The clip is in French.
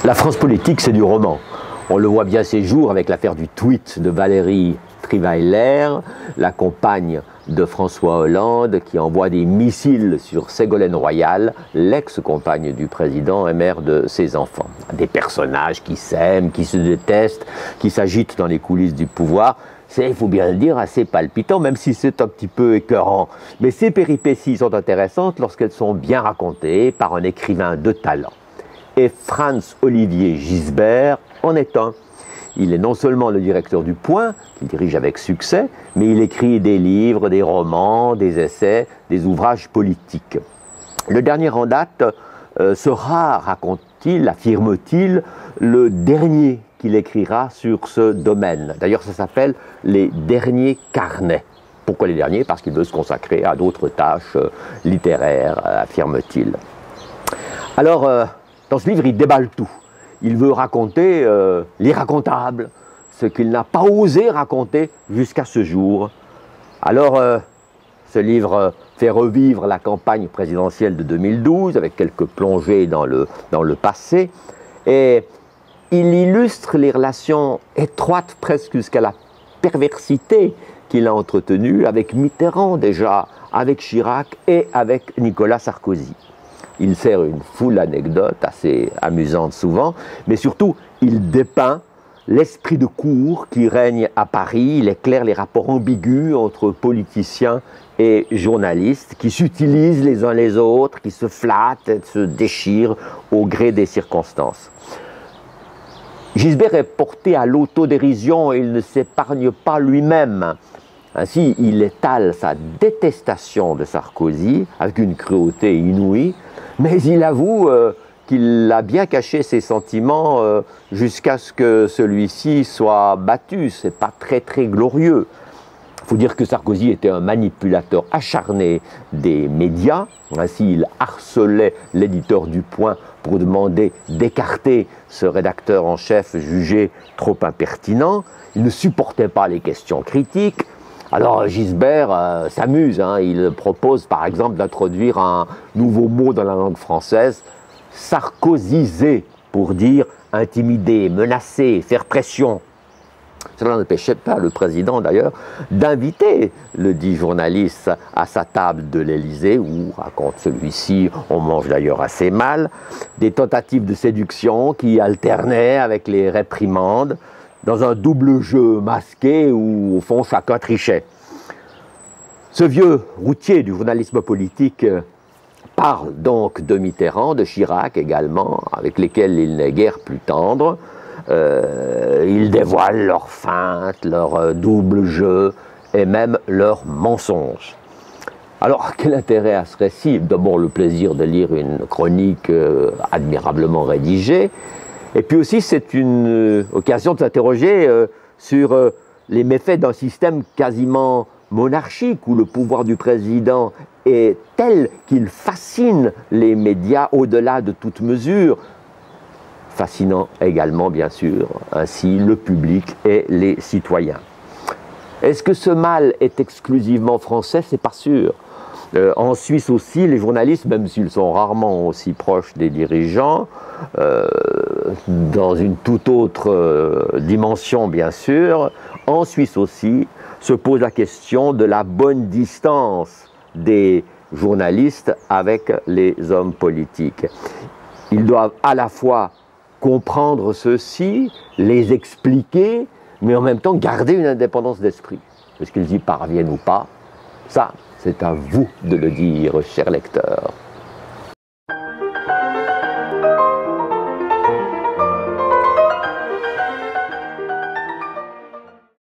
La France politique, c'est du roman. On le voit bien ces jours avec l'affaire du tweet de Valérie Trierweiler, la compagne de François Hollande, qui envoie des missiles sur Ségolène Royal, l'ex-compagne du président et mère de ses enfants. Des personnages qui s'aiment, qui se détestent, qui s'agitent dans les coulisses du pouvoir. C'est, il faut bien le dire, assez palpitant, même si c'est un petit peu écœurant. Mais ces péripéties sont intéressantes lorsqu'elles sont bien racontées par un écrivain de talent. Et Franz-Olivier Gisbert en est un. Il est non seulement le directeur du Point, qu'il dirige avec succès, mais il écrit des livres, des romans, des essais, des ouvrages politiques. Le dernier en date sera, raconte-t-il, affirme-t-il, le dernier qu'il écrira sur ce domaine. D'ailleurs, ça s'appelle « Les derniers carnets ». Pourquoi les derniers? Parce qu'il veut se consacrer à d'autres tâches littéraires, affirme-t-il. Alors, dans ce livre, il déballe tout. Il veut raconter l'irracontable, ce qu'il n'a pas osé raconter jusqu'à ce jour. Alors, ce livre fait revivre la campagne présidentielle de 2012 avec quelques plongées dans le passé. Et il illustre les relations étroites, presque jusqu'à la perversité qu'il a entretenues avec Mitterrand déjà, avec Chirac et avec Nicolas Sarkozy. Il sert une foule d'anecdotes assez amusantes souvent, mais surtout, il dépeint l'esprit de cour qui règne à Paris. Il éclaire les rapports ambigus entre politiciens et journalistes qui s'utilisent les uns les autres, qui se flattent et se déchirent au gré des circonstances. Gisbert est porté à l'autodérision et il ne s'épargne pas lui-même. Ainsi, il étale sa détestation de Sarkozy avec une cruauté inouïe, mais il avoue qu'il a bien caché ses sentiments jusqu'à ce que celui-ci soit battu. Ce n'est pas très glorieux. Il faut dire que Sarkozy était un manipulateur acharné des médias. Ainsi, il harcelait l'éditeur du Point pour demander d'écarter ce rédacteur en chef jugé trop impertinent. Il ne supportait pas les questions critiques. Alors Gisbert s'amuse, il propose par exemple d'introduire un nouveau mot dans la langue française, sarkozyser, pour dire intimider, menacer, faire pression. Cela n'empêchait pas le président d'ailleurs d'inviter le dit journaliste à sa table de l'Élysée, où, raconte celui-ci, on mange d'ailleurs assez mal, des tentatives de séduction qui alternaient avec les réprimandes, dans un double jeu masqué où, au fond, chacun trichait. Ce vieux routier du journalisme politique parle donc de Mitterrand, de Chirac également, avec lesquels il n'est guère plus tendre. Il dévoile leurs feintes, leur double jeu et même leurs mensonges. Alors, quel intérêt à ce récit? D'abord, le plaisir de lire une chronique admirablement rédigée. Et puis aussi, c'est une occasion de s'interroger sur les méfaits d'un système quasiment monarchique où le pouvoir du président est tel qu'il fascine les médias au-delà de toute mesure, fascinant également, bien sûr, ainsi le public et les citoyens. Est-ce que ce mal est exclusivement français? C'est pas sûr. En Suisse aussi, les journalistes, même s'ils sont rarement aussi proches des dirigeants, dans une toute autre dimension bien sûr, en Suisse aussi, se pose la question de la bonne distance des journalistes avec les hommes politiques. Ils doivent à la fois comprendre ceci, les expliquer, mais en même temps garder une indépendance d'esprit. Est-ce qu'ils y parviennent ou pas? Ça, c'est à vous de le dire, chers lecteurs.